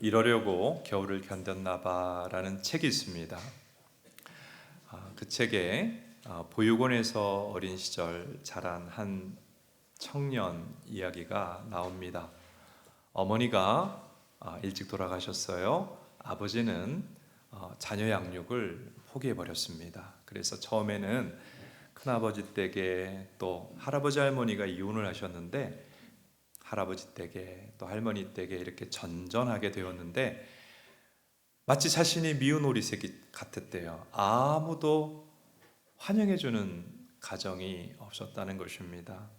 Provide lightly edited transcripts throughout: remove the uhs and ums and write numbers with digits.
이러려고 겨울을 견뎠나 봐라는 책이 있습니다. 그 책에 보육원에서 어린 시절 자란 한 청년 이야기가 나옵니다. 어머니가 일찍 돌아가셨어요. 아버지는 자녀 양육을 포기해 버렸습니다. 그래서 처음에는 큰아버지 댁에 또 할아버지 할머니가 이혼을 하셨는데 할아버지 댁에 또 할머니 댁에 이렇게 전전하게 되었는데 마치 자신이 미운 오리새끼 같았대요. 아무도 환영해주는 가정이 없었다는 것입니다.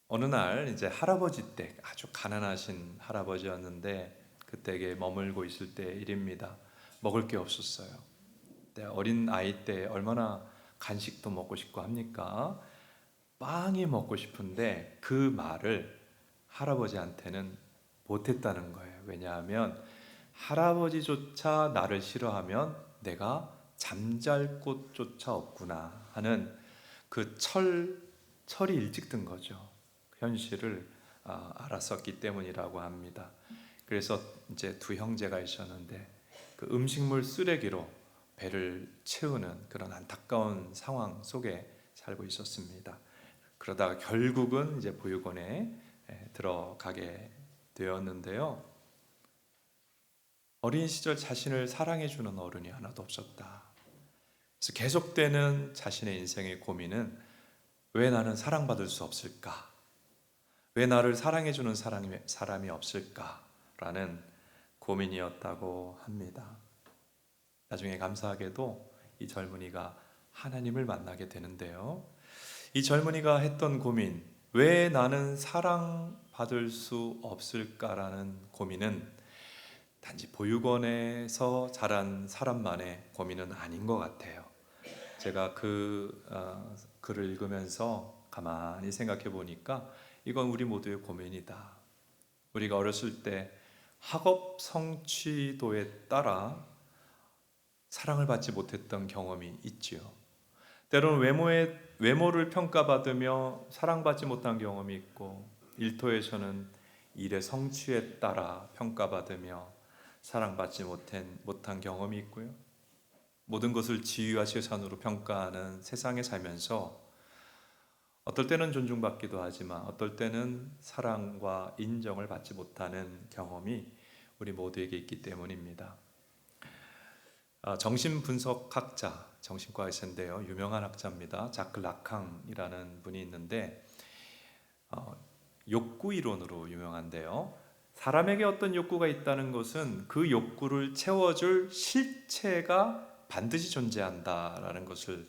어느 날 이제 할아버지 댁, 아주 가난하신 할아버지였는데 그 댁에 머물고 있을 때 일입니다. 먹을 게 없었어요. 어린 아이 때 얼마나 간식도 먹고 싶고 합니까? 빵이 먹고 싶은데 그 말을 할아버지한테는 못했다는 거예요. 왜냐하면 할아버지조차 나를 싫어하면 내가 잠잘 곳조차 없구나 하는 그 철이 일찍 든 거죠. 현실을 알았었기 때문이라고 합니다. 그래서 이제 두 형제가 있었는데 그 음식물 쓰레기로 배를 채우는 그런 안타까운 상황 속에 살고 있었습니다. 그러다가 결국은 이제 보육원에 들어가게 되었는데요. 어린 시절 자신을 사랑해주는 어른이 하나도 없었다. 그래서 계속되는 자신의 인생의 고민은 왜 나는 사랑받을 수 없을까? 왜 나를 사랑해주는 사람이 없을까라는 고민이었다고 합니다. 나중에 감사하게도 이 젊은이가 하나님을 만나게 되는데요. 이 젊은이가 했던 고민, 왜 나는 사랑받을 수 없을까라는 고민은 단지 보육원에서 자란 사람만의 고민은 아닌 것 같아요. 제가 그 글을 읽으면서 가만히 생각해 보니까 이건 우리 모두의 고민이다. 우리가 어렸을 때 학업 성취도에 따라 사랑을 받지 못했던 경험이 있지요. 때로는 외모를 평가받으며 사랑받지 못한 경험이 있고, 일터에서는 일의 성취에 따라 평가받으며 사랑받지 못한 경험이 있고요. 모든 것을 지위와 재산으로 평가하는 세상에 살면서 어떨 때는 존중받기도 하지만 어떨 때는 사랑과 인정을 받지 못하는 경험이 우리 모두에게 있기 때문입니다. 정신분석학자, 정신과 의사인데요. 유명한 학자입니다. 자크 라캉이라는 분이 있는데 욕구 이론으로 유명한데요. 사람에게 어떤 욕구가 있다는 것은 그 욕구를 채워줄 실체가 반드시 존재한다라는 것을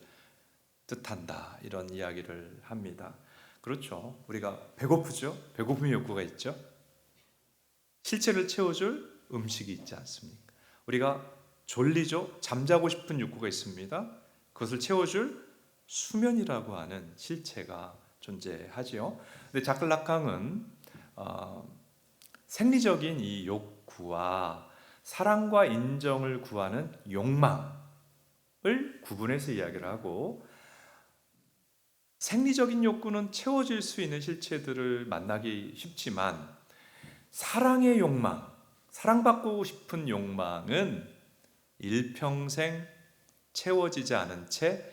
뜻한다, 이런 이야기를 합니다. 그렇죠. 우리가 배고프죠. 배고픔의 욕구가 있죠. 실체를 채워줄 음식이 있지 않습니까? 우리가 졸리죠. 잠자고 싶은 욕구가 있습니다. 그것을 채워줄 수면이라고 하는 실체가 존재하지요. 근데 자클 라캉은 생리적인 이 욕구와 사랑과 인정을 구하는 욕망을 구분해서 이야기를 하고, 생리적인 욕구는 채워질 수 있는 실체들을 만나기 쉽지만 사랑의 욕망, 사랑받고 싶은 욕망은 일평생 채워지지 않은 채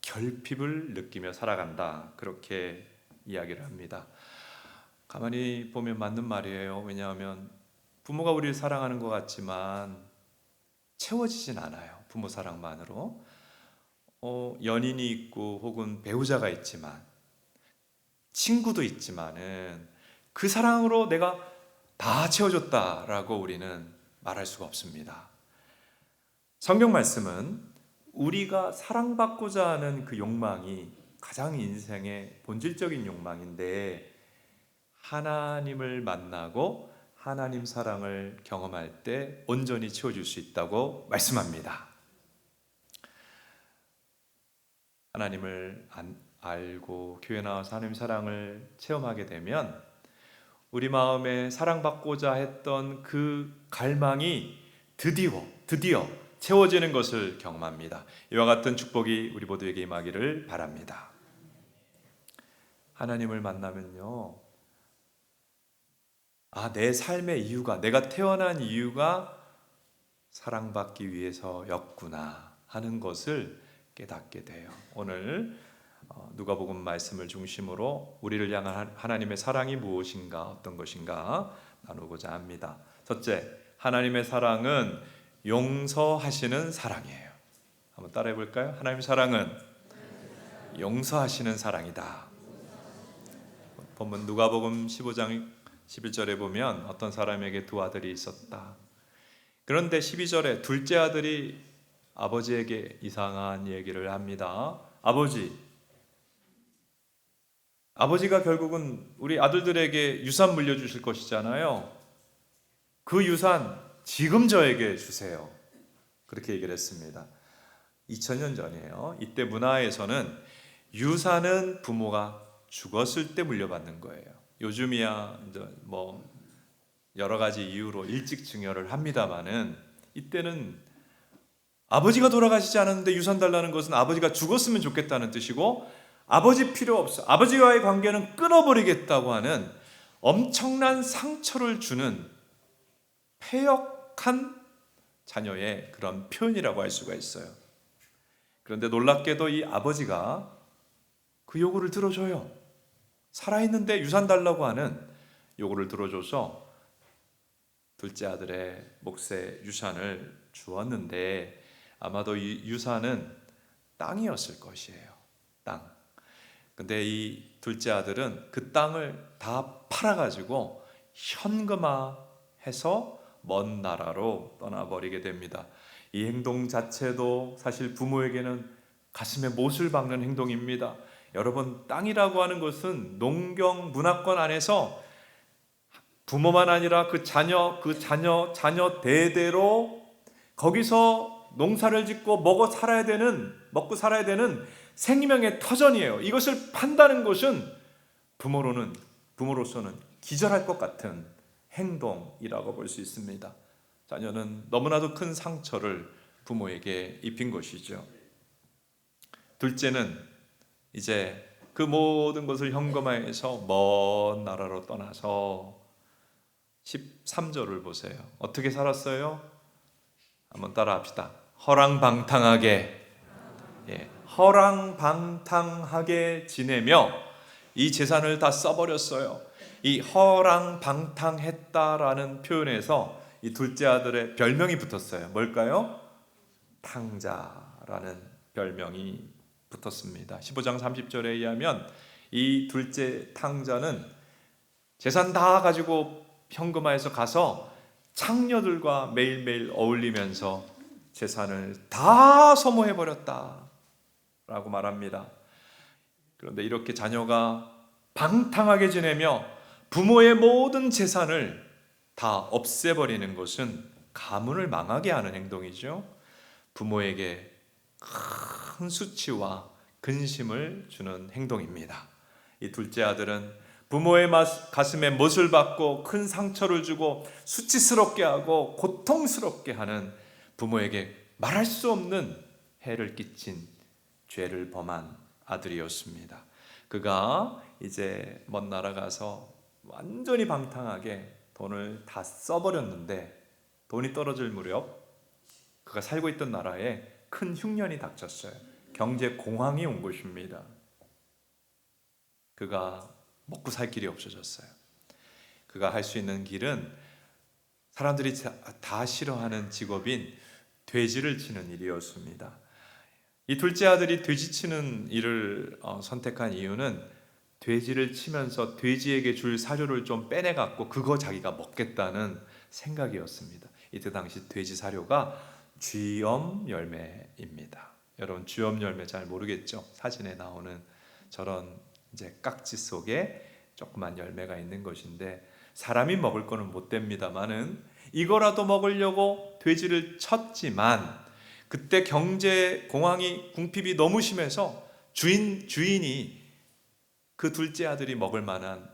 결핍을 느끼며 살아간다, 그렇게 이야기를 합니다. 가만히 보면 맞는 말이에요. 왜냐하면 부모가 우리를 사랑하는 것 같지만 채워지진 않아요. 부모 사랑만으로. 연인이 있고 혹은 배우자가 있지만, 친구도 있지만은 그 사랑으로 내가 다 채워줬다라고 우리는 말할 수가 없습니다. 성경 말씀은 우리가 사랑받고자 하는 그 욕망이 가장 인생의 본질적인 욕망인데, 하나님을 만나고 하나님 사랑을 경험할 때 온전히 채워줄 수 있다고 말씀합니다. 하나님을 알고 교회 나와서 하나님 사랑을 체험하게 되면 우리 마음에 사랑받고자 했던 그 갈망이 드디어 채워지는 것을 경험합니다. 이와 같은 축복이 우리 모두에게 임하기를 바랍니다. 하나님을 만나면요, 내 삶의 이유가, 내가 태어난 이유가 사랑받기 위해서였구나 하는 것을 깨닫게 돼요. 오늘 누가복음 말씀을 중심으로 우리를 향한 하나님의 사랑이 무엇인가, 어떤 것인가 나누고자 합니다. 첫째, 하나님의 사랑은 용서하시는 사랑이에요. 한번 따라해 볼까요? 하나님의 사랑은 용서하시는 사랑이다. 본문 누가복음 15장 11절에 보면 어떤 사람에게 두 아들이 있었다. 그런데 12절에 둘째 아들이 아버지에게 이상한 얘기를 합니다. 아버지가 결국은 우리 아들들에게 유산 물려주실 것이잖아요. 그 유산 지금 저에게 주세요. 그렇게 얘기를 했습니다. 2000년 전이에요. 이때 문화에서는 유산은 부모가 죽었을 때 물려받는 거예요. 요즘이야 뭐 여러 가지 이유로 일찍 증여를 합니다마는 이때는 아버지가 돌아가시지 않았는데 유산 달라는 것은 아버지가 죽었으면 좋겠다는 뜻이고, 아버지 필요 없어, 아버지와의 관계는 끊어버리겠다고 하는 엄청난 상처를 주는 패역한 자녀의 그런 표현이라고 할 수가 있어요. 그런데 놀랍게도 이 아버지가 그 요구를 들어줘요. 살아있는데 유산 달라고 하는 요구를 들어줘서 둘째 아들의 몫의 유산을 주었는데, 아마도 이 유산은 땅이었을 것이에요. 땅. 근데 이 둘째 아들은 그 땅을 다 팔아가지고 현금화해서 먼 나라로 떠나버리게 됩니다. 이 행동 자체도 사실 부모에게는 가슴에 못을 박는 행동입니다. 여러분, 땅이라고 하는 것은 농경 문화권 안에서 부모만 아니라 그 자녀 대대로 거기서 농사를 짓고 먹고 살아야 되는 생명의 터전이에요. 이것을 판다는 것은 부모로서는 기절할 것 같은 행동이라고 볼 수 있습니다. 자녀는 너무나도 큰 상처를 부모에게 입힌 것이죠. 둘째는 이제 그 모든 것을 현금화해서 먼 나라로 떠나서 13절을 보세요. 어떻게 살았어요? 한번 따라합시다. 허랑방탕하게 지내며 이 재산을 다 써버렸어요. 이 허랑방탕했다라는 표현에서 이 둘째 아들의 별명이 붙었어요. 뭘까요? 탕자라는 별명이 붙었습니다. 15장 30절에 의하면 이 둘째 탕자는 재산 다 가지고 현금화해서 가서 창녀들과 매일매일 어울리면서 재산을 다 소모해버렸다 라고 말합니다. 그런데 이렇게 자녀가 방탕하게 지내며 부모의 모든 재산을 다 없애버리는 것은 가문을 망하게 하는 행동이죠. 부모에게 큰 수치와 근심을 주는 행동입니다. 이 둘째 아들은 부모의 가슴에 못을 박고 큰 상처를 주고 수치스럽게 하고 고통스럽게 하는, 부모에게 말할 수 없는 해를 끼친 죄를 범한 아들이었습니다. 그가 이제 먼 나라 가서 완전히 방탕하게 돈을 다 써버렸는데, 돈이 떨어질 무렵 그가 살고 있던 나라에 큰 흉년이 닥쳤어요. 경제 공황이 온 것입니다. 그가 먹고 살 길이 없어졌어요. 그가 할 수 있는 길은 사람들이 다 싫어하는 직업인 돼지를 치는 일이었습니다. 이 둘째 아들이 돼지 치는 일을 선택한 이유는 돼지를 치면서 돼지에게 줄 사료를 좀 빼내갖고 그거 자기가 먹겠다는 생각이었습니다. 이때 당시 돼지 사료가 쥐엄 열매입니다. 여러분, 쥐엄 열매 잘 모르겠죠? 사진에 나오는 저런 이제 깍지 속에 조그만 열매가 있는 것인데, 사람이 먹을 거는 못 됩니다만은 이거라도 먹으려고 돼지를 쳤지만, 그때 경제 공황이 궁핍이 너무 심해서 주인이 그 둘째 아들이 먹을 만한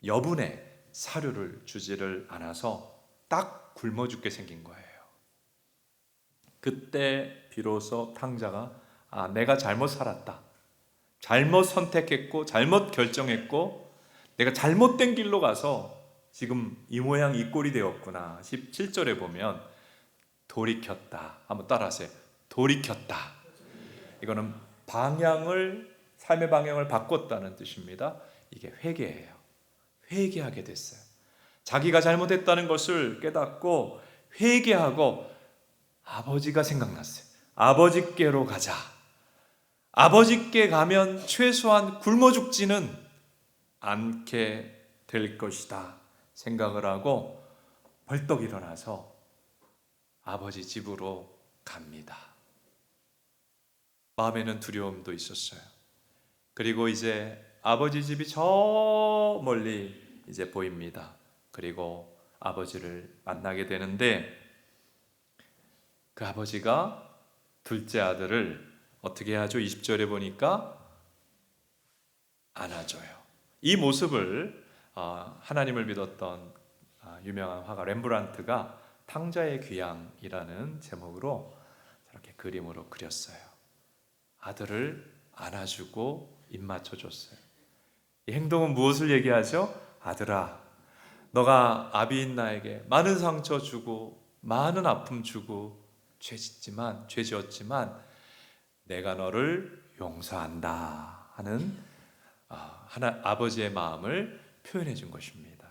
여분의 사료를 주지를 않아서 딱 굶어 죽게 생긴 거예요. 그때 비로소 탕자가 내가 잘못 살았다, 잘못 선택했고 잘못 결정했고 내가 잘못된 길로 가서 지금 이 모양 이 꼴이 되었구나. 17절에 보면 돌이켰다. 한번 따라하세요. 돌이켰다. 이거는 삶의 방향을 바꿨다는 뜻입니다. 이게 회개예요. 회개하게 됐어요. 자기가 잘못했다는 것을 깨닫고 회개하고 아버지가 생각났어요. 아버지께로 가자. 아버지께 가면 최소한 굶어 죽지는 않게 될 것이다 생각을 하고 벌떡 일어나서 아버지 집으로 갑니다. 마음에는 두려움도 있었어요. 그리고 이제 아버지 집이 저 멀리 이제 보입니다. 그리고 아버지를 만나게 되는데 그 아버지가 둘째 아들을 어떻게 하죠? 20절에 보니까 안아줘요. 이 모습을 하나님을 믿었던 유명한 화가 렘브란트가 탕자의 귀향이라는 제목으로 저렇게 그림으로 그렸어요. 아들을 안아주고 입 맞춰줬어요. 이 행동은 무엇을 얘기하죠? 아들아, 너가 아비인 나에게 많은 상처 주고 많은 아픔 주고 죄 지었지만 내가 너를 용서한다 하는 아버지의 마음을 표현해 준 것입니다.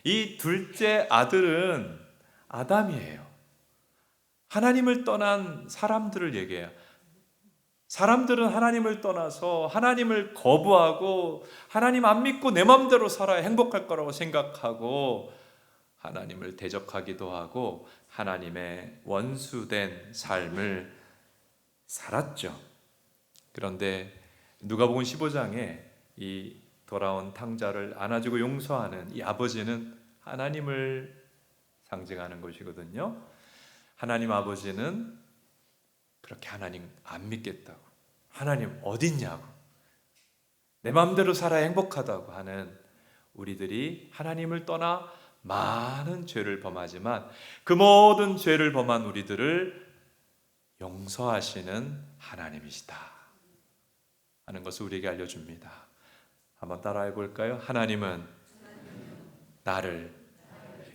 이 둘째 아들은 아담이에요. 하나님을 떠난 사람들을 얘기해요. 사람들은 하나님을 떠나서 하나님을 거부하고 하나님 안 믿고 내 마음대로 살아야 행복할 거라고 생각하고 하나님을 대적하기도 하고 하나님의 원수된 삶을 살았죠. 그런데 누가복음 15장에 이 돌아온 탕자를 안아주고 용서하는 이 아버지는 하나님을 상징하는 것이거든요. 하나님 아버지는 그렇게 하나님 안 믿겠다고, 하나님 어딨냐고, 내 마음대로 살아야 행복하다고 하는 우리들이 하나님을 떠나 많은 죄를 범하지만 그 모든 죄를 범한 우리들을 용서하시는 하나님이시다 하는 것을 우리에게 알려줍니다. 한번 따라해 볼까요? 하나님은 나를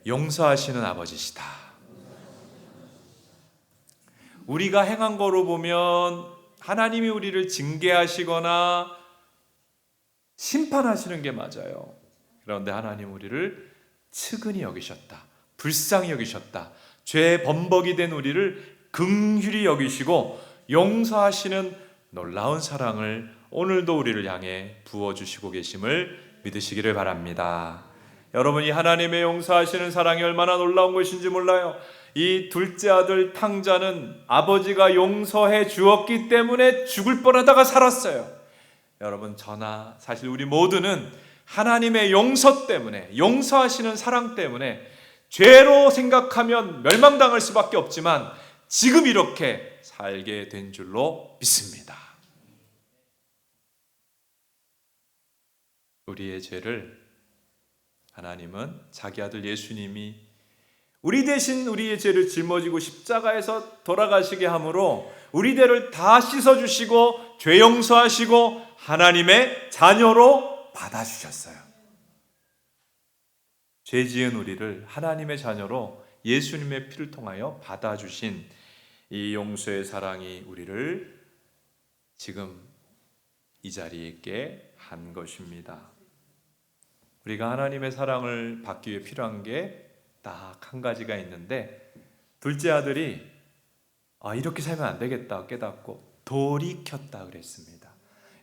용서하시는 아버지시다. 우리가 행한 거로 보면 하나님이 우리를 징계하시거나 심판하시는 게 맞아요. 그런데 하나님 우리를 측은히 여기셨다. 불쌍히 여기셨다. 죄의 범벅이 된 우리를 긍휼히 여기시고 용서하시는 놀라운 사랑을 오늘도 우리를 향해 부어주시고 계심을 믿으시기를 바랍니다. 여러분이 하나님의 용서하시는 사랑이 얼마나 놀라운 것인지 몰라요. 이 둘째 아들 탕자는 아버지가 용서해 주었기 때문에 죽을 뻔하다가 살았어요. 여러분, 저나 사실 우리 모두는 하나님의 용서 때문에, 용서하시는 사랑 때문에 죄로 생각하면 멸망당할 수밖에 없지만 지금 이렇게 살게 된 줄로 믿습니다. 우리의 죄를 하나님은 자기 아들 예수님이 우리 대신 우리의 죄를 짊어지고 십자가에서 돌아가시게 함으로 우리 죄를 다 씻어주시고 죄 용서하시고 하나님의 자녀로 받아주셨어요. 죄 지은 우리를 하나님의 자녀로 예수님의 피를 통하여 받아주신 이 용서의 사랑이 우리를 지금 이 자리에 있게 한 것입니다. 우리가 하나님의 사랑을 받기 위해 필요한 게 딱 한 가지가 있는데, 둘째 아들이 이렇게 살면 안 되겠다 깨닫고 돌이켰다 그랬습니다.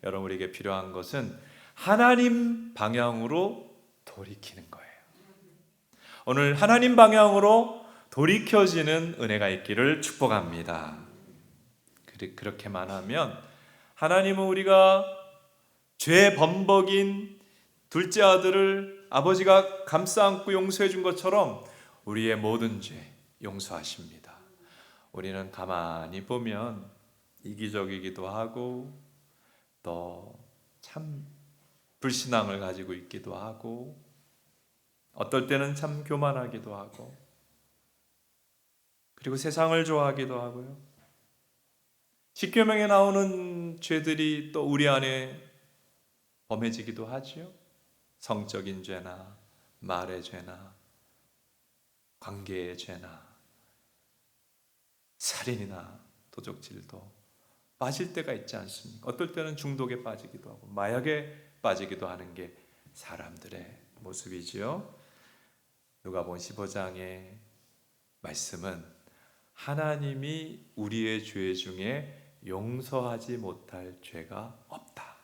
여러분, 우리에게 필요한 것은 하나님 방향으로 돌이키는 거예요. 오늘 하나님 방향으로 돌이켜지는 은혜가 있기를 축복합니다. 그렇게만 하면 하나님은 우리가 죄 범벅인 둘째 아들을 아버지가 감싸 안고 용서해 준 것처럼 우리의 모든 죄 용서하십니다. 우리는 가만히 보면 이기적이기도 하고 또 참 불신앙을 가지고 있기도 하고 어떨 때는 참 교만하기도 하고 그리고 세상을 좋아하기도 하고요. 십계명에 나오는 죄들이 또 우리 안에 범해지기도 하지요. 성적인 죄나 말의 죄나 관계의 죄나 살인이나 도적질도 빠질 때가 있지 않습니까? 어떨 때는 중독에 빠지기도 하고 마약에 빠지기도 하는 게 사람들의 모습이지요. 누가복음 15장의 말씀은 하나님이 우리의 죄 중에 용서하지 못할 죄가 없다.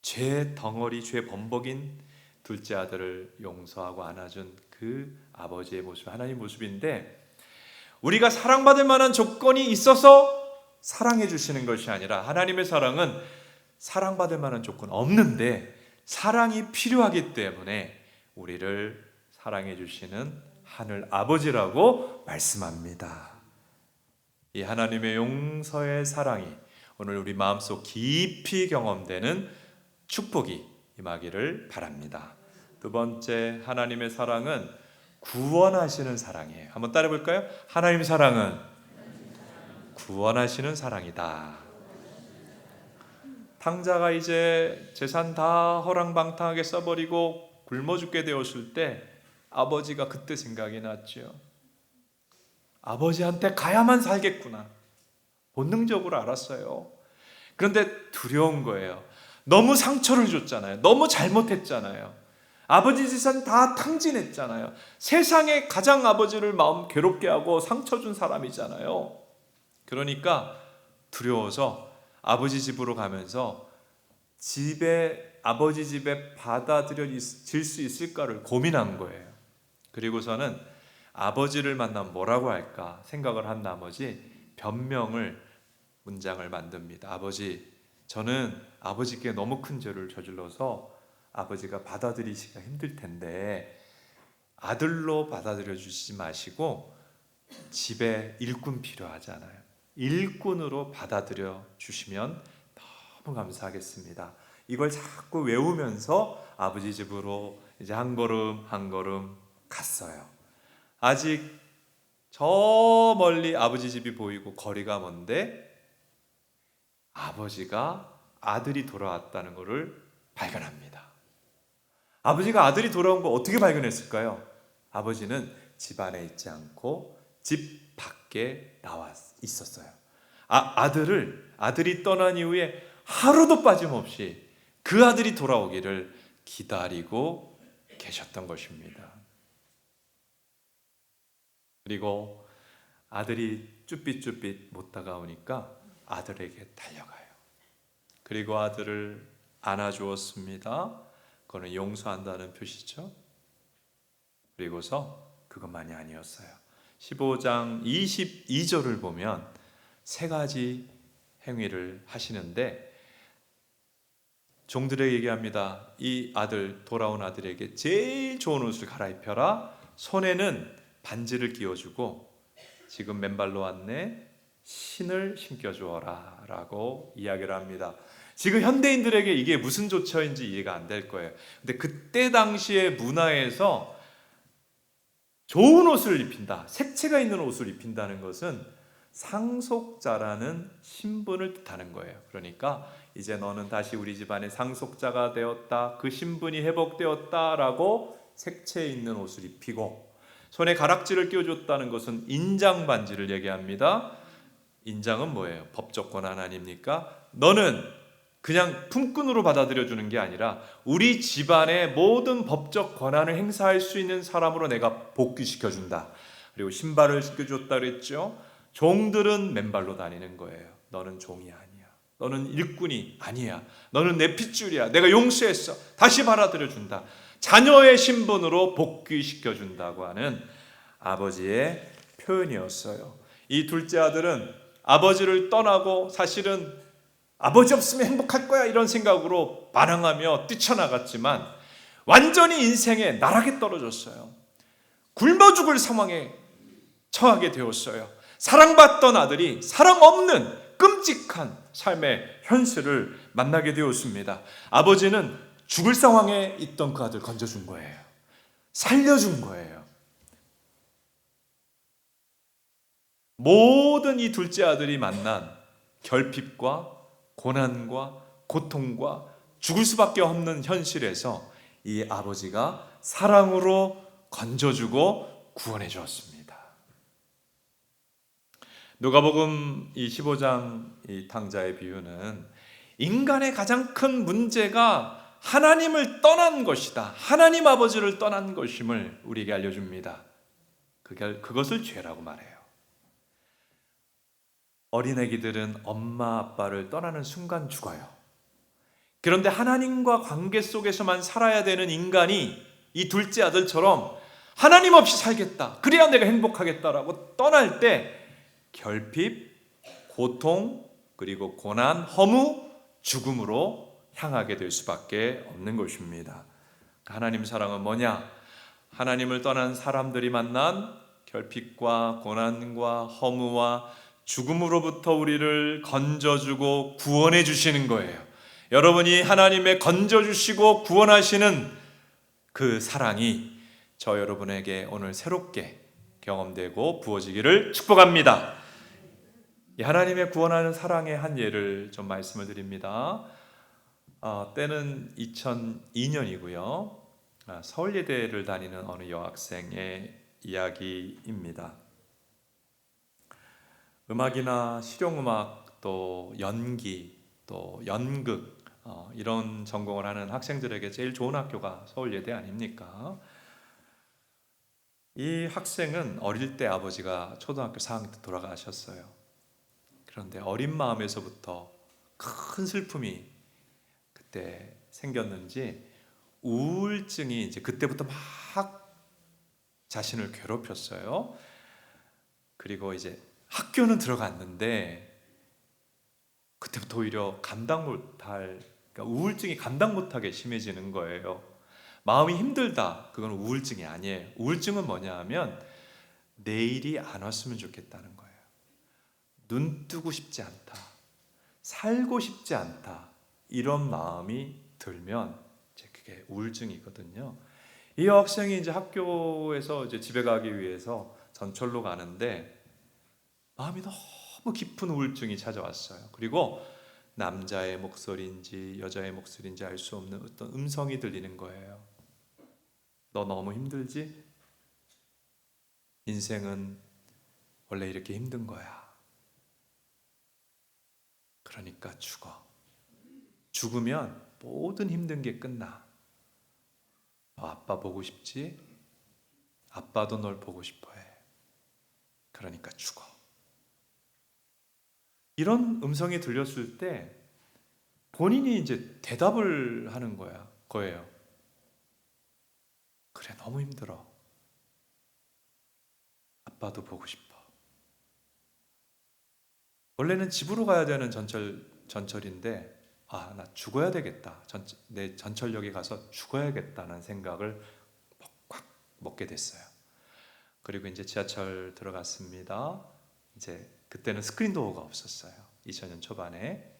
죄 덩어리, 죄 범벅인 둘째 아들을 용서하고 안아준 그 아버지의 모습, 하나님의 모습인데, 우리가 사랑받을 만한 조건이 있어서 사랑해 주시는 것이 아니라 하나님의 사랑은 사랑받을 만한 조건 없는데 사랑이 필요하기 때문에 우리를 사랑해 주시는 하늘 아버지라고 말씀합니다. 이 하나님의 용서의 사랑이 오늘 우리 마음속 깊이 경험되는 축복이 임하기를 바랍니다. 두 번째, 하나님의 사랑은 구원하시는 사랑이에요. 한번 따라해 볼까요? 하나님의 사랑은 구원하시는 사랑이다. 탕자가 이제 재산 다 호랑방탕하게 써버리고 굶어 죽게 되었을 때 아버지가 그때 생각이 났죠. 아버지한테 가야만 살겠구나. 본능적으로 알았어요. 그런데 두려운 거예요. 너무 상처를 줬잖아요. 너무 잘못했잖아요. 아버지 재산 다 탕진했잖아요. 세상에 가장 아버지를 마음 괴롭게 하고 상처 준 사람이잖아요. 그러니까 두려워서 아버지 집으로 가면서 아버지 집에 받아들여질 수 있을까를 고민한 거예요. 그리고서는 아버지를 만나면 뭐라고 할까 생각을 한 나머지 문장을 만듭니다. 아버지, 저는 아버지께 너무 큰 죄를 저질러서 아버지가 받아들이시기가 힘들 텐데 아들로 받아들여 주시지 마시고 집에 일꾼 필요하잖아요. 일꾼으로 받아들여 주시면 너무 감사하겠습니다. 이걸 자꾸 외우면서 아버지 집으로 이제 한 걸음 한 걸음 갔어요. 아직 저 멀리 아버지 집이 보이고 거리가 먼데 아버지가 아들이 돌아왔다는 것을 발견합니다. 아버지가 아들이 돌아온 거 어떻게 발견했을까요? 아버지는 집 안에 있지 않고 집 밖에 나와 있었어요. 아들이 떠난 이후에 하루도 빠짐없이 그 아들이 돌아오기를 기다리고 계셨던 것입니다. 그리고 아들이 쭈삣쭈삣 못 다가오니까 아들에게 달려가요. 그리고 아들을 안아주었습니다. 그거는 용서한다는 표시죠. 그리고서 그것만이 아니었어요. 15장 22절을 보면 세 가지 행위를 하시는데 종들에게 얘기합니다. 이 돌아온 아들에게 제일 좋은 옷을 갈아입혀라. 손에는 반지를 끼워주고 지금 맨발로 왔네. 신을 신겨주어라 라고 이야기를 합니다. 지금 현대인들에게 이게 무슨 조처인지 이해가 안 될 거예요. 근데 그때 당시의 문화에서 좋은 옷을 입힌다, 색채가 있는 옷을 입힌다는 것은 상속자라는 신분을 뜻하는 거예요. 그러니까 이제 너는 다시 우리 집안의 상속자가 되었다, 그 신분이 회복되었다라고 색채 있는 옷을 입히고, 손에 가락지를 끼워줬다는 것은 인장 반지를 얘기합니다. 인장은 뭐예요? 법적 권한 아닙니까? 너는 그냥 품꾼으로 받아들여주는 게 아니라 우리 집안의 모든 법적 권한을 행사할 수 있는 사람으로 내가 복귀시켜준다. 그리고 신발을 신겨줬다 그랬죠. 종들은 맨발로 다니는 거예요. 너는 종이 아니야. 너는 일꾼이 아니야. 너는 내 핏줄이야. 내가 용서했어. 다시 받아들여준다. 자녀의 신분으로 복귀시켜준다고 하는 아버지의 표현이었어요. 이 둘째 아들은 아버지를 떠나고 사실은 아버지 없으면 행복할 거야 이런 생각으로 반항하며 뛰쳐나갔지만 완전히 인생에 나락에 떨어졌어요. 굶어 죽을 상황에 처하게 되었어요. 사랑받던 아들이 사랑 없는 끔찍한 삶의 현실을 만나게 되었습니다. 아버지는 죽을 상황에 있던 그 아들 건져준 거예요. 살려준 거예요. 모든 이 둘째 아들이 만난 결핍과 고난과 고통과 죽을 수밖에 없는 현실에서 이 아버지가 사랑으로 건져주고 구원해 주었습니다. 누가복음 이 15장 이 탕자의 비유는 인간의 가장 큰 문제가 하나님을 떠난 것이다. 하나님 아버지를 떠난 것임을 우리에게 알려줍니다. 그것을 죄라고 말해요. 어린 아기들은 엄마 아빠를 떠나는 순간 죽어요. 그런데 하나님과 관계 속에서만 살아야 되는 인간이 이 둘째 아들처럼 하나님 없이 살겠다, 그래야 내가 행복하겠다라고 떠날 때 결핍, 고통, 그리고 고난, 허무, 죽음으로 향하게 될 수밖에 없는 것입니다. 하나님 사랑은 뭐냐? 하나님을 떠난 사람들이 만난 결핍과 고난과 허무와 죽음으로부터 우리를 건져주고 구원해 주시는 거예요. 여러분이 하나님의 건져주시고 구원하시는 그 사랑이 저 여러분에게 오늘 새롭게 경험되고 부어지기를 축복합니다. 이 하나님의 구원하는 사랑의 한 예를 좀 말씀을 드립니다. 때는 2002년이고요. 서울예대를 다니는 어느 여학생의 이야기입니다. 음악이나 실용음악, 또 연기, 또 연극 이런 전공을 하는 학생들에게 제일 좋은 학교가 서울예대 아닙니까? 이 학생은 어릴 때 아버지가 초등학교 4학년 때 돌아가셨어요. 그런데 어린 마음에서부터 큰 슬픔이 그때 생겼는지 우울증이 이제 그때부터 막 자신을 괴롭혔어요. 그리고 이제 학교는 들어갔는데 그때부터 오히려 감당 못할, 그러니까 우울증이 감당 못하게 심해지는 거예요. 마음이 힘들다, 그건 우울증이 아니에요. 우울증은 뭐냐 하면 내일이 안 왔으면 좋겠다는 거예요. 눈 뜨고 싶지 않다, 살고 싶지 않다, 이런 마음이 들면 이제 그게 우울증이거든요. 이 여학생이 이제 학교에서 이제 집에 가기 위해서 전철로 가는데 마음이 너무 깊은 우울증이 찾아왔어요. 그리고 남자의 목소리인지 여자의 목소리인지 알 수 없는 어떤 음성이 들리는 거예요. 너 너무 힘들지? 인생은 원래 이렇게 힘든 거야. 그러니까 죽어. 죽으면 모든 힘든 게 끝나. 너 아빠 보고 싶지? 아빠도 널 보고 싶어 해. 그러니까 죽어. 이런 음성이 들렸을 때 본인이 이제 대답을 하는 거예요. 그래, 너무 힘들어. 아빠도 보고 싶어. 원래는 집으로 가야 되는 전철인데, 나 죽어야 되겠다. 내 전철역에 가서 죽어야겠다는 생각을 꽉 먹게 됐어요. 그리고 이제 지하철 들어갔습니다. 이제 그때는 스크린 도어가 없었어요. 2000년 초반에.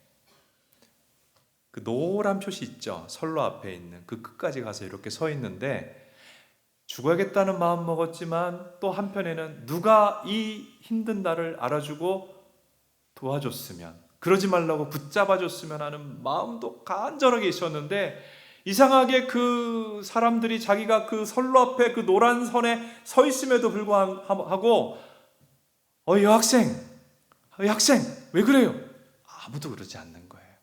그 노란 표시 있죠? 선로 앞에 있는 그 끝까지 가서 이렇게 서 있는데 죽어야겠다는 마음 먹었지만 또 한편에는 누가 이 힘든 나를 알아주고 도와줬으면, 그러지 말라고 붙잡아줬으면 하는 마음도 간절하게 있었는데, 이상하게 그 사람들이 자기가 그 선로 앞에 그 노란 선에 서 있음에도 불구하고 여학생 왜 그래요? 아무도 그러지 않는 거예요.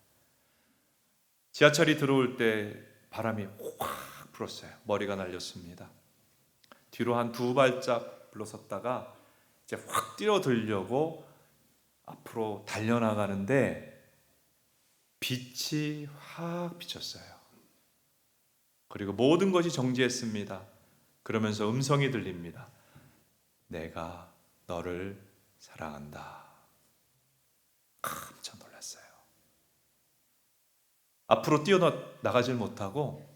지하철이 들어올 때 바람이 확 불었어요. 머리가 날렸습니다. 뒤로 한 2발짝 물러섰다가 이제 확 뛰어들려고 앞으로 달려나가는데 빛이 확 비쳤어요. 그리고 모든 것이 정지했습니다. 그러면서 음성이 들립니다. 내가 너를 사랑한다. 깜짝 놀랐어요. 앞으로 뛰어나가질 못하고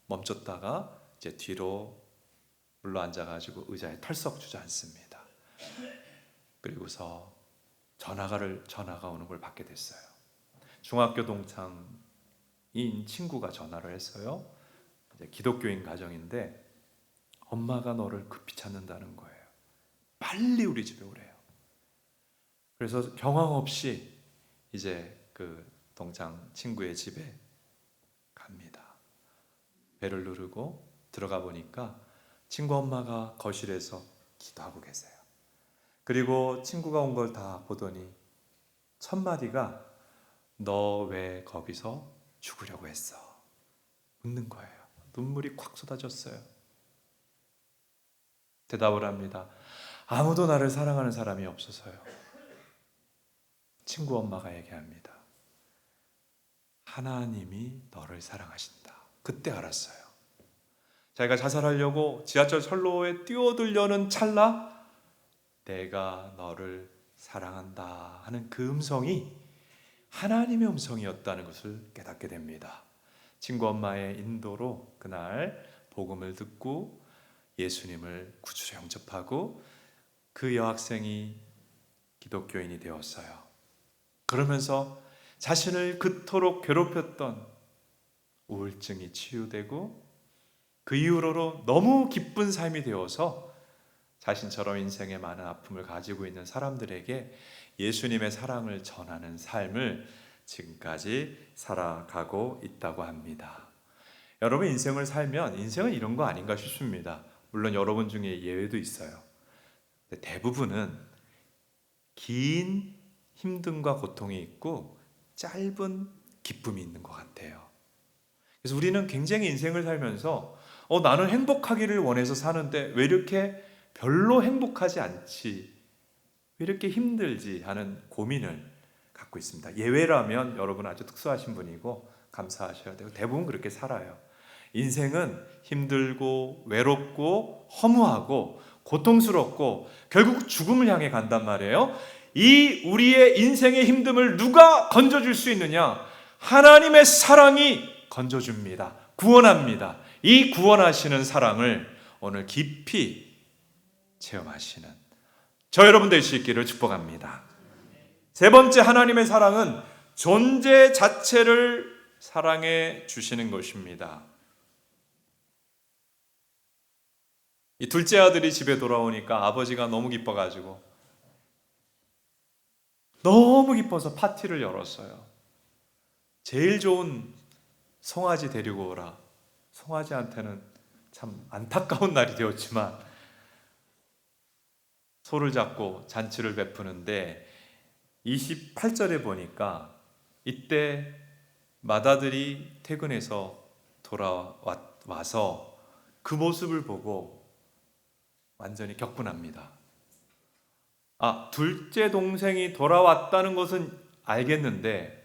멈췄다가 이제 뒤로 물러앉아가지고 의자에 털썩 주저앉습니다. 그리고서 전화가 오는 걸 받게 됐어요. 중학교 동창인 친구가 전화를 했어요. 이제 기독교인 가정인데 엄마가 너를 급히 찾는다는 거예요. 빨리 우리 집에 오래요. 그래서 경황 없이 이제 그 동창 친구의 집에 갑니다. 배를 누르고 들어가 보니까 친구 엄마가 거실에서 기도하고 계세요. 그리고 친구가 온 걸 다 보더니 첫 마디가 너 왜 거기서 죽으려고 했어? 묻는 거예요. 눈물이 콱 쏟아졌어요. 대답을 합니다. 아무도 나를 사랑하는 사람이 없어서요. 친구 엄마가 얘기합니다. 하나님이 너를 사랑하신다. 그때 알았어요. 자기가 자살하려고 지하철 선로에 뛰어들려는 찰나 내가 너를 사랑한다 하는 그 음성이 하나님의 음성이었다는 것을 깨닫게 됩니다. 친구 엄마의 인도로 그날 복음을 듣고 예수님을 구주로 영접하고 그 여학생이 기독교인이 되었어요. 그러면서 자신을 그토록 괴롭혔던 우울증이 치유되고 그 이후로 너무 기쁜 삶이 되어서 자신처럼 인생에 많은 아픔을 가지고 있는 사람들에게 예수님의 사랑을 전하는 삶을 지금까지 살아가고 있다고 합니다. 여러분 인생을 살면 인생은 이런 거 아닌가 싶습니다. 물론 여러분 중에 예외도 있어요. 대부분은 긴 힘듦과 고통이 있고 짧은 기쁨이 있는 것 같아요. 그래서 우리는 굉장히 인생을 살면서 나는 행복하기를 원해서 사는데 왜 이렇게 별로 행복하지 않지? 왜 이렇게 힘들지? 하는 고민을 갖고 있습니다. 예외라면 여러분 아주 특수하신 분이고 감사하셔야 되고 대부분 그렇게 살아요. 인생은 힘들고 외롭고 허무하고 고통스럽고 결국 죽음을 향해 간단 말이에요. 이 우리의 인생의 힘듦을 누가 건져줄 수 있느냐? 하나님의 사랑이 건져줍니다. 구원합니다. 이 구원하시는 사랑을 오늘 깊이 체험하시는 저 여러분 될 수 있기를 축복합니다. 세 번째, 하나님의 사랑은 존재 자체를 사랑해 주시는 것입니다. 이 둘째 아들이 집에 돌아오니까 아버지가 너무 기뻐가지고 너무 기뻐서 파티를 열었어요. 제일 좋은 송아지 데리고 오라. 송아지한테는 참 안타까운 날이 되었지만 소를 잡고 잔치를 베푸는데 28절에 보니까 이때 맏아들이 퇴근해서 돌아와서 그 모습을 보고 완전히 격분합니다. 둘째 동생이 돌아왔다는 것은 알겠는데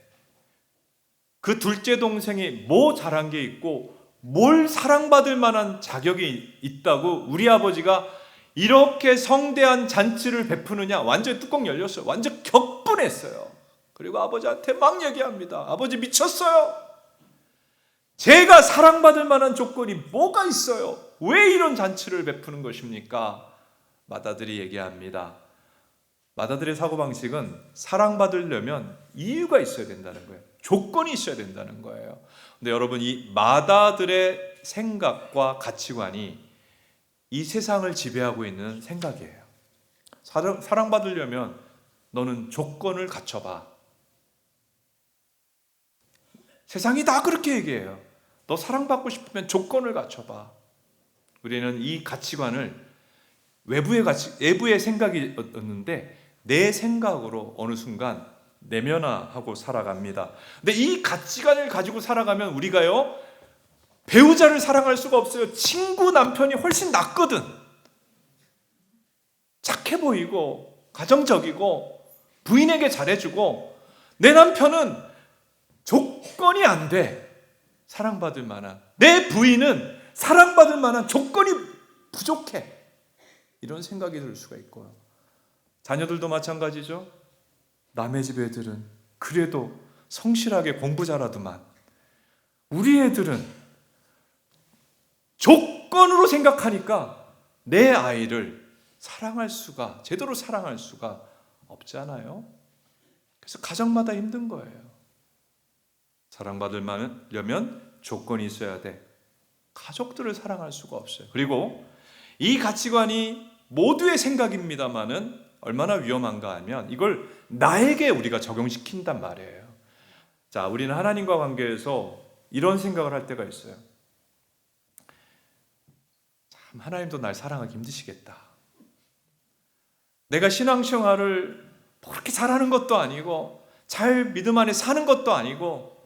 그 둘째 동생이 뭐 잘한 게 있고 뭘 사랑받을 만한 자격이 있다고 우리 아버지가 이렇게 성대한 잔치를 베푸느냐. 완전히 뚜껑 열렸어요. 완전 격분했어요. 그리고 아버지한테 막 얘기합니다. 아버지 미쳤어요. 제가 사랑받을 만한 조건이 뭐가 있어요? 왜 이런 잔치를 베푸는 것입니까? 맏아들이 얘기합니다. 맏아들의 사고방식은 사랑받으려면 이유가 있어야 된다는 거예요. 조건이 있어야 된다는 거예요. 근데 여러분 이 맏아들의 생각과 가치관이 이 세상을 지배하고 있는 생각이에요. 사랑받으려면 너는 조건을 갖춰봐. 세상이 다 그렇게 얘기해요. 너 사랑받고 싶으면 조건을 갖춰봐. 우리는 이 가치관을 외부의 생각이었는데 내 생각으로 어느 순간 내면화하고 살아갑니다. 근데 이 가치관을 가지고 살아가면 우리가요 배우자를 사랑할 수가 없어요. 친구 남편이 훨씬 낫거든. 착해 보이고 가정적이고 부인에게 잘해주고 내 남편은 조건이 안 돼. 사랑받을 만한. 내 부인은 사랑받을 만한 조건이 부족해. 이런 생각이 들 수가 있고요. 자녀들도 마찬가지죠. 남의 집 애들은 그래도 성실하게 공부 잘하더만 우리 애들은 조건으로 생각하니까 내 아이를 제대로 사랑할 수가 없잖아요. 그래서 가정마다 힘든 거예요. 사랑받으려면 조건이 있어야 돼. 가족들을 사랑할 수가 없어요. 그리고 이 가치관이 모두의 생각입니다만은 얼마나 위험한가 하면 이걸 나에게 우리가 적용시킨단 말이에요. 자, 우리는 하나님과 관계에서 이런 생각을 할 때가 있어요. 그럼 하나님도 날 사랑하기 힘드시겠다. 내가 신앙생활을 그렇게 잘하는 것도 아니고 잘 믿음 안에 사는 것도 아니고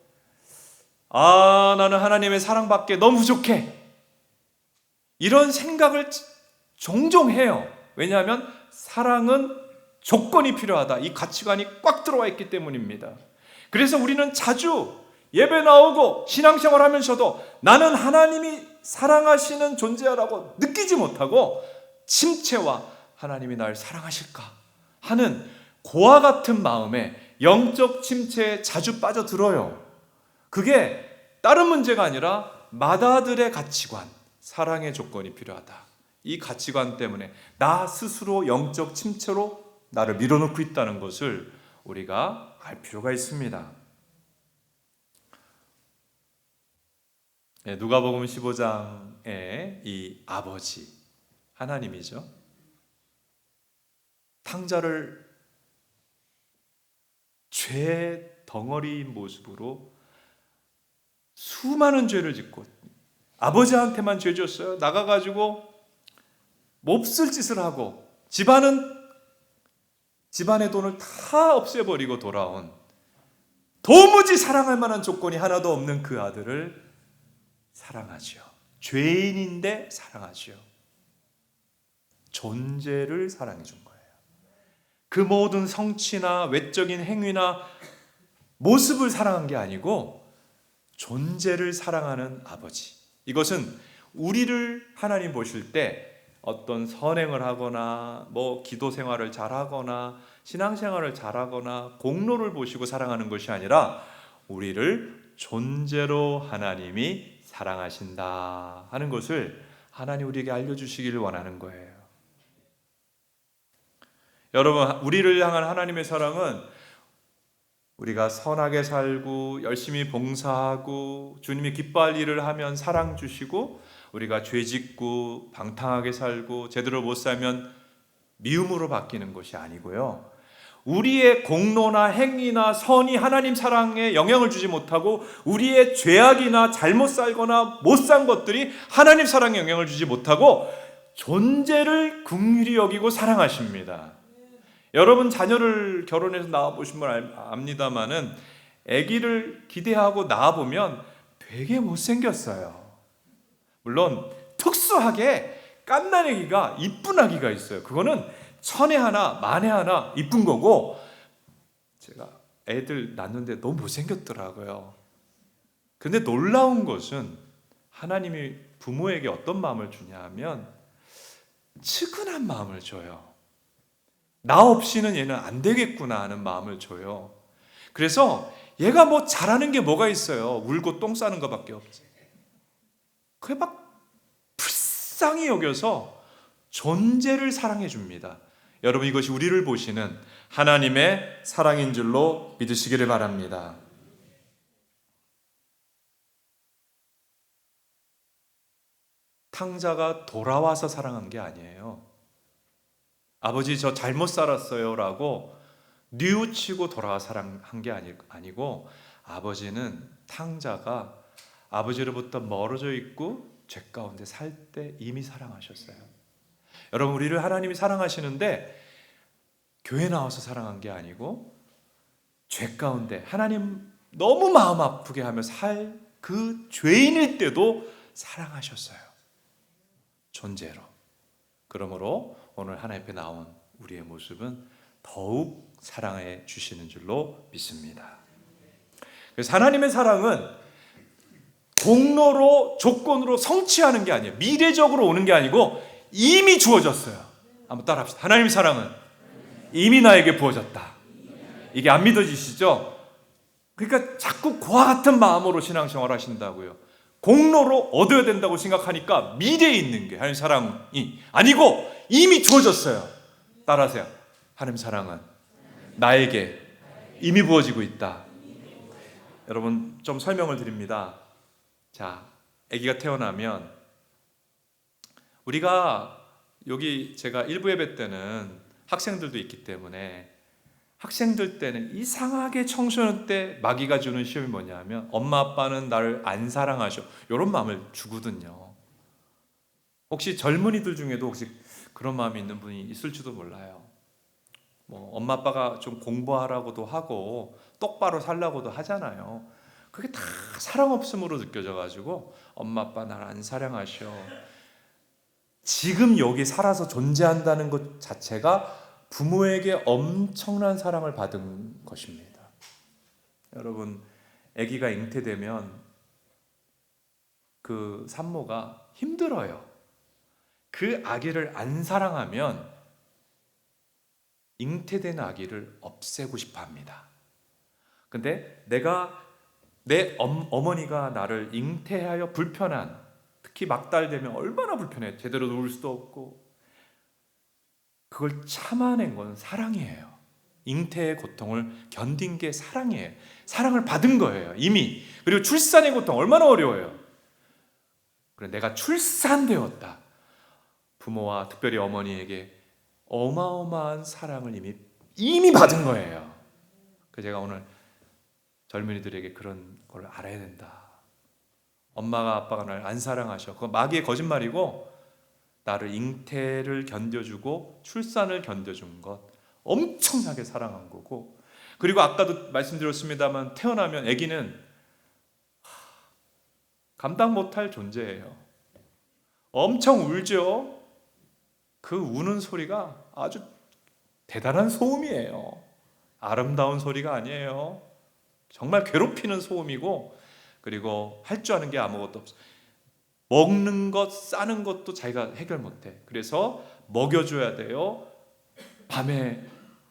나는 하나님의 사랑받기에 너무 부족해. 이런 생각을 종종 해요. 왜냐하면 사랑은 조건이 필요하다. 이 가치관이 꽉 들어와 있기 때문입니다. 그래서 우리는 자주 예배 나오고 신앙생활 하면서도 나는 하나님이 사랑하시는 존재라고 느끼지 못하고 침체와 하나님이 날 사랑하실까 하는 고와 같은 마음에 영적 침체에 자주 빠져들어요. 그게 다른 문제가 아니라 마다들의 가치관, 사랑의 조건이 필요하다. 이 가치관 때문에 나 스스로 영적 침체로 나를 밀어넣고 있다는 것을 우리가 알 필요가 있습니다. 누가복음 15장의 이 아버지 하나님이죠. 탕자를 죄 덩어리인 모습으로 수많은 죄를 짓고 아버지한테만 죄 졌어요. 나가가지고 몹쓸 짓을 하고 집안의 돈을 다 없애버리고 돌아온 도무지 사랑할 만한 조건이 하나도 없는 그 아들을 사랑하죠. 죄인인데 사랑하죠. 존재를 사랑해 준 거예요. 그 모든 성취나 외적인 행위나 모습을 사랑한 게 아니고 존재를 사랑하는 아버지. 이것은 우리를 하나님 보실 때 어떤 선행을 하거나 기도 생활을 잘하거나 신앙생활을 잘하거나 공로를 보시고 사랑하는 것이 아니라 우리를 존재로 하나님이 사랑하신다 하는 것을 하나님 우리에게 알려주시기를 원하는 거예요. 여러분, 우리를 향한 하나님의 사랑은 우리가 선하게 살고 열심히 봉사하고 주님이 기뻐할 일을 하면 사랑 주시고, 우리가 죄 짓고 방탕하게 살고 제대로 못 살면 미움으로 바뀌는 것이 아니고요, 우리의 공로나 행위나 선이 하나님 사랑에 영향을 주지 못하고 우리의 죄악이나 잘못 살거나 못 산 것들이 하나님 사랑에 영향을 주지 못하고 존재를 긍휼히 여기고 사랑하십니다. 여러분 자녀를 결혼해서 낳아보신 분 압니다마는 아기를 기대하고 낳아보면 되게 못생겼어요. 물론 특수하게 갓난 아기가 이쁜 아기가 있어요. 그거는 천에 하나 만에 하나 이쁜 거고, 제가 애들 낳는데 너무 못생겼더라고요. 근데 놀라운 것은 하나님이 부모에게 어떤 마음을 주냐 하면 측은한 마음을 줘요. 나 없이는 얘는 안 되겠구나 하는 마음을 줘요. 그래서 얘가 잘하는 게 뭐가 있어요. 울고 똥 싸는 것밖에 없지. 그게 막 불쌍히 여겨서 존재를 사랑해 줍니다. 여러분, 이것이 우리를 보시는 하나님의 사랑인 줄로 믿으시기를 바랍니다. 탕자가 돌아와서 사랑한 게 아니에요. 아버지 저 잘못 살았어요 라고 뉘우치고 돌아와 사랑한 게 아니고, 아버지는 탕자가 아버지로부터 멀어져 있고 죄 가운데 살 때 이미 사랑하셨어요. 여러분, 우리를 하나님이 사랑하시는데 교회 나와서 사랑한 게 아니고 죄 가운데 하나님 너무 마음 아프게 하며 살 그 죄인일 때도 사랑하셨어요. 존재로. 그러므로 오늘 하나님 앞에 나온 우리의 모습은 더욱 사랑해 주시는 줄로 믿습니다. 그래서 하나님의 사랑은 공로로 조건으로 성취하는 게 아니에요. 미래적으로 오는 게 아니고 이미 주어졌어요. 한번 따라합시다. 하나님의 사랑은 이미 나에게 부어졌다. 이게 안 믿어지시죠? 그러니까 자꾸 그와 같은 마음으로 신앙생활 하신다고요. 공로로 얻어야 된다고 생각하니까 미래에 있는 게 하나님 사랑이 아니고 이미 주어졌어요. 따라하세요. 하나님 사랑은 나에게 이미 부어지고 있다. 여러분, 좀 설명을 드립니다. 자, 아기가 태어나면 우리가 여기 제가 일부 예배 때는 학생들도 있기 때문에 학생들 때는 이상하게 청소년 때 마귀가 주는 시험이 뭐냐면 엄마 아빠는 나를 안 사랑하셔, 이런 마음을 주거든요. 혹시 젊은이들 중에도 혹시 그런 마음이 있는 분이 있을지도 몰라요. 뭐 엄마 아빠가 좀 공부하라고도 하고 똑바로 살라고도 하잖아요. 그게 다 사랑 없음으로 느껴져 가지고 엄마 아빠 날 안 사랑하셔. 지금 여기 살아서 존재한다는 것 자체가 부모에게 엄청난 사랑을 받은 것입니다. 여러분, 아기가 잉태되면 그 산모가 힘들어요. 그 아기를 안 사랑하면 잉태된 아기를 없애고 싶어 합니다. 근데 내 어머니가 나를 잉태하여 불편한, 특히 막달 되면 얼마나 불편해. 제대로 누울 수도 없고. 그걸 참아낸 건 사랑이에요. 잉태의 고통을 견딘 게 사랑이에요. 사랑을 받은 거예요, 이미. 그리고 출산의 고통 얼마나 어려워요. 그래, 내가 출산되었다. 부모와 특별히 어머니에게 어마어마한 사랑을 이미 받은 거예요. 그래서 제가 오늘 젊은이들에게 그런 걸 알아야 된다. 엄마가 아빠가 날 안 사랑하셔. 그건 마귀의 거짓말이고, 나를 잉태를 견뎌주고 출산을 견뎌준 것 엄청나게 사랑한 거고, 그리고 아까도 말씀드렸습니다만 태어나면 아기는 감당 못할 존재예요. 엄청 울죠. 그 우는 소리가 아주 대단한 소음이에요. 아름다운 소리가 아니에요. 정말 괴롭히는 소음이고, 그리고 할 줄 아는 게 아무것도 없어. 먹는 것, 싸는 것도 자기가 해결 못해. 그래서 먹여줘야 돼요. 밤에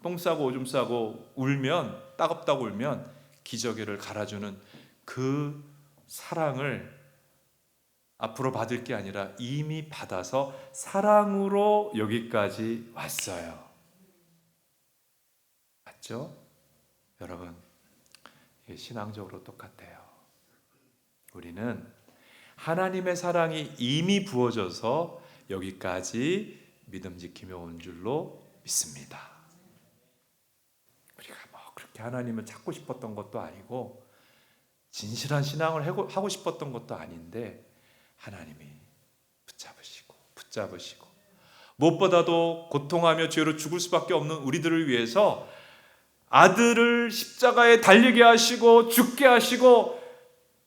똥 싸고 오줌 싸고 울면, 따갑다고 울면 기저귀를 갈아주는 그 사랑을 앞으로 받을 게 아니라 이미 받아서 사랑으로 여기까지 왔어요. 맞죠? 여러분, 이게 신앙적으로 똑같아요. 우리는 하나님의 사랑이 이미 부어져서 여기까지 믿음 지키며 온 줄로 믿습니다. 우리가 뭐 그렇게 하나님을 찾고 싶었던 것도 아니고 진실한 신앙을 하고 싶었던 것도 아닌데 하나님이 붙잡으시고 무엇보다도 고통하며 죄로 죽을 수밖에 없는 우리들을 위해서 아들을 십자가에 달리게 하시고 죽게 하시고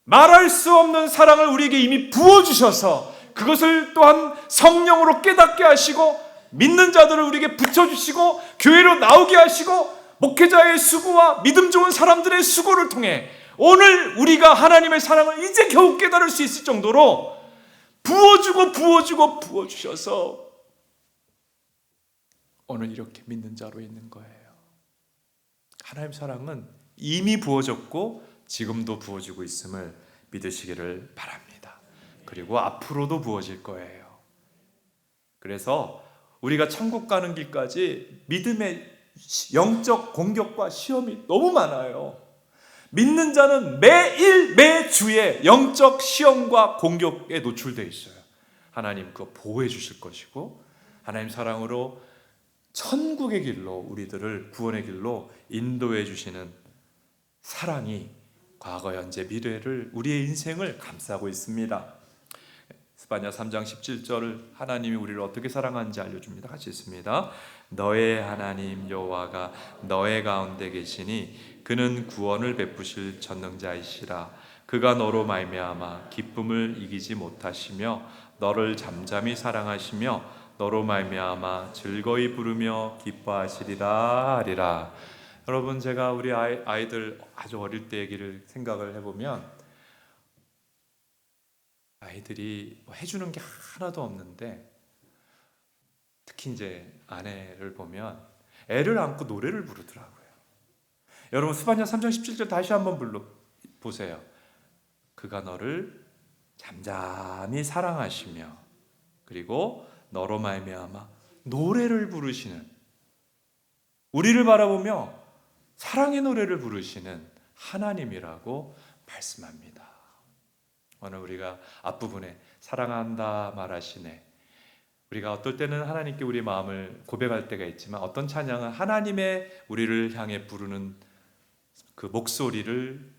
말할 수 없는 사랑을 우리에게 이미 부어주셔서 그것을 또한 성령으로 깨닫게 하시고 믿는 자들을 우리에게 붙여주시고 교회로 나오게 하시고 목회자의 수고와 믿음 좋은 사람들의 수고를 통해 오늘 우리가 하나님의 사랑을 이제 겨우 깨달을 수 있을 정도로 부어주셔서 오늘 이렇게 믿는 자로 있는 거예요. 하나님 사랑은 이미 부어졌고 지금도 부어지고 있음을 믿으시기를 바랍니다. 그리고 앞으로도 부어질 거예요. 그래서 우리가 천국 가는 길까지 믿음의 영적 공격과 시험이 너무 많아요. 믿는 자는 매일 매주에 영적 시험과 공격에 노출되어 있어요. 하나님 그거 보호해 주실 것이고 하나님 사랑으로 천국의 길로 우리들을 구원의 길로 인도해 주시는 사랑이 과거, 현재, 미래를 우리의 인생을 감싸고 있습니다. 스바냐 3장 17절을 하나님이 우리를 어떻게 사랑하는지 알려줍니다. 같이 읽습니다. 너의 하나님 여호와가 너의 가운데 계시니 그는 구원을 베푸실 전능자이시라. 그가 너로 말미암아 기쁨을 이기지 못하시며 너를 잠잠히 사랑하시며 너로 말미암아 즐거이 부르며 기뻐하시리라 하리라. 여러분, 제가 우리 아이들 아주 어릴 때 얘기를 생각을 해보면 아이들이 뭐 해주는 게 하나도 없는데 특히 이제 아내를 보면 애를 안고 노래를 부르더라고요. 여러분 스바냐 3장 17절 다시 한번 보세요. 그가 너를 잠잠히 사랑하시며 그리고 너로 말미암아 노래를 부르시는, 우리를 바라보며 사랑의 노래를 부르시는 하나님이라고 말씀합니다. 오늘 우리가 앞부분에 사랑한다 말하시네, 우리가 어떨 때는 하나님께 우리 마음을 고백할 때가 있지만 어떤 찬양은 하나님의 우리를 향해 부르는 그 목소리를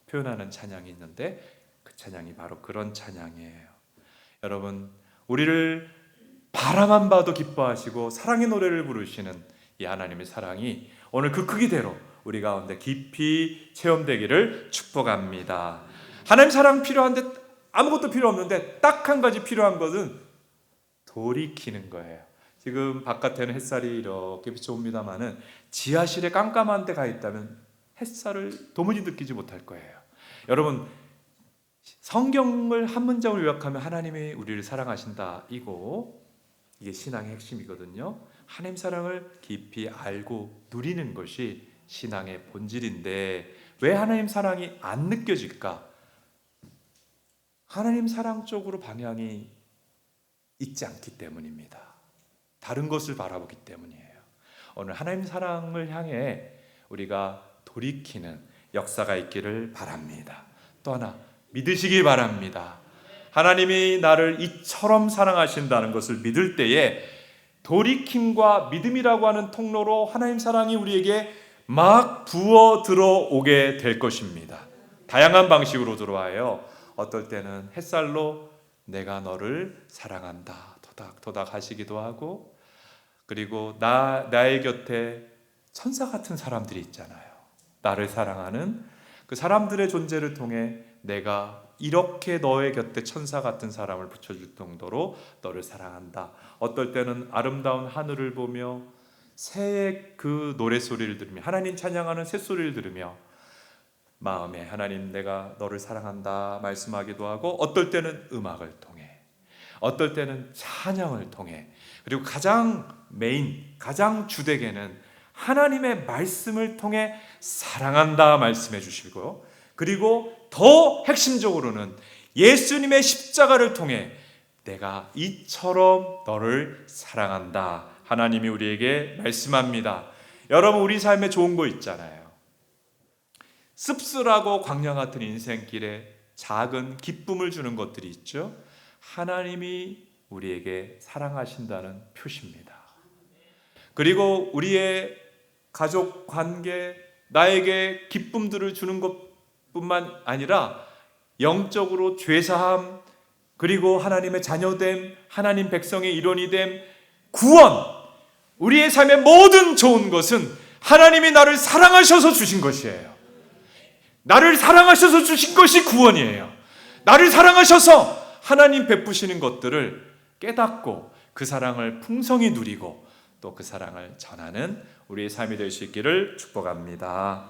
표현하는 찬양이 있는데 그 찬양이 바로 그런 찬양이에요. 여러분, 우리를 바라만 봐도 기뻐하시고 사랑의 노래를 부르시는 이 하나님의 사랑이 오늘 그 크기대로 우리 가운데 깊이 체험되기를 축복합니다. 하나님 사랑 필요한데 아무것도 필요 없는데 딱 한 가지 필요한 것은 돌이키는 거예요. 지금 바깥에는 햇살이 이렇게 비춰옵니다마는 지하실에 깜깜한 데 가 있다면 햇살을 도무지 느끼지 못할 거예요. 여러분, 성경을 한 문장으로 요약하면 하나님이 우리를 사랑하신다 이게 신앙의 핵심이거든요. 하나님 사랑을 깊이 알고 누리는 것이 신앙의 본질인데 왜 하나님 사랑이 안 느껴질까? 하나님 사랑 쪽으로 방향이 있지 않기 때문입니다. 다른 것을 바라보기 때문이에요. 오늘 하나님 사랑을 향해 우리가 돌이키는 역사가 있기를 바랍니다. 또 하나 믿으시기 바랍니다. 하나님이 나를 이처럼 사랑하신다는 것을 믿을 때에 돌이킴과 믿음이라고 하는 통로로 하나님 사랑이 우리에게 막 부어 들어오게 될 것입니다. 다양한 방식으로 들어와요. 어떨 때는 햇살로 내가 너를 사랑한다 토닥토닥 하시기도 하고, 그리고 나의 곁에 천사 같은 사람들이 있잖아요. 나를 사랑하는 그 사람들의 존재를 통해 내가 이렇게 너의 곁에 천사 같은 사람을 붙여줄 정도로 너를 사랑한다. 어떨 때는 아름다운 하늘을 보며 새의 그 노래소리를 들으며 하나님 찬양하는 새소리를 들으며 마음에 하나님 내가 너를 사랑한다 말씀하기도 하고, 어떨 때는 음악을 통해, 어떨 때는 찬양을 통해, 그리고 가장 주되게는 하나님의 말씀을 통해 사랑한다 말씀해 주시고, 그리고 더 핵심적으로는 예수님의 십자가를 통해 내가 이처럼 너를 사랑한다 하나님이 우리에게 말씀합니다. 여러분, 우리 삶에 좋은 거 있잖아요. 씁쓸하고 광야 같은 인생길에 작은 기쁨을 주는 것들이 있죠. 하나님이 우리에게 사랑하신다는 표시입니다. 그리고 우리의 가족 관계, 나에게 기쁨들을 주는 것뿐만 아니라 영적으로 죄사함, 그리고 하나님의 자녀됨, 하나님 백성의 일원이 됨, 구원, 우리의 삶의 모든 좋은 것은 하나님이 나를 사랑하셔서 주신 것이에요. 나를 사랑하셔서 주신 것이 구원이에요. 나를 사랑하셔서 하나님 베푸시는 것들을 깨닫고 그 사랑을 풍성히 누리고 또 그 사랑을 전하는 우리의 삶이 될 수 있기를 축복합니다.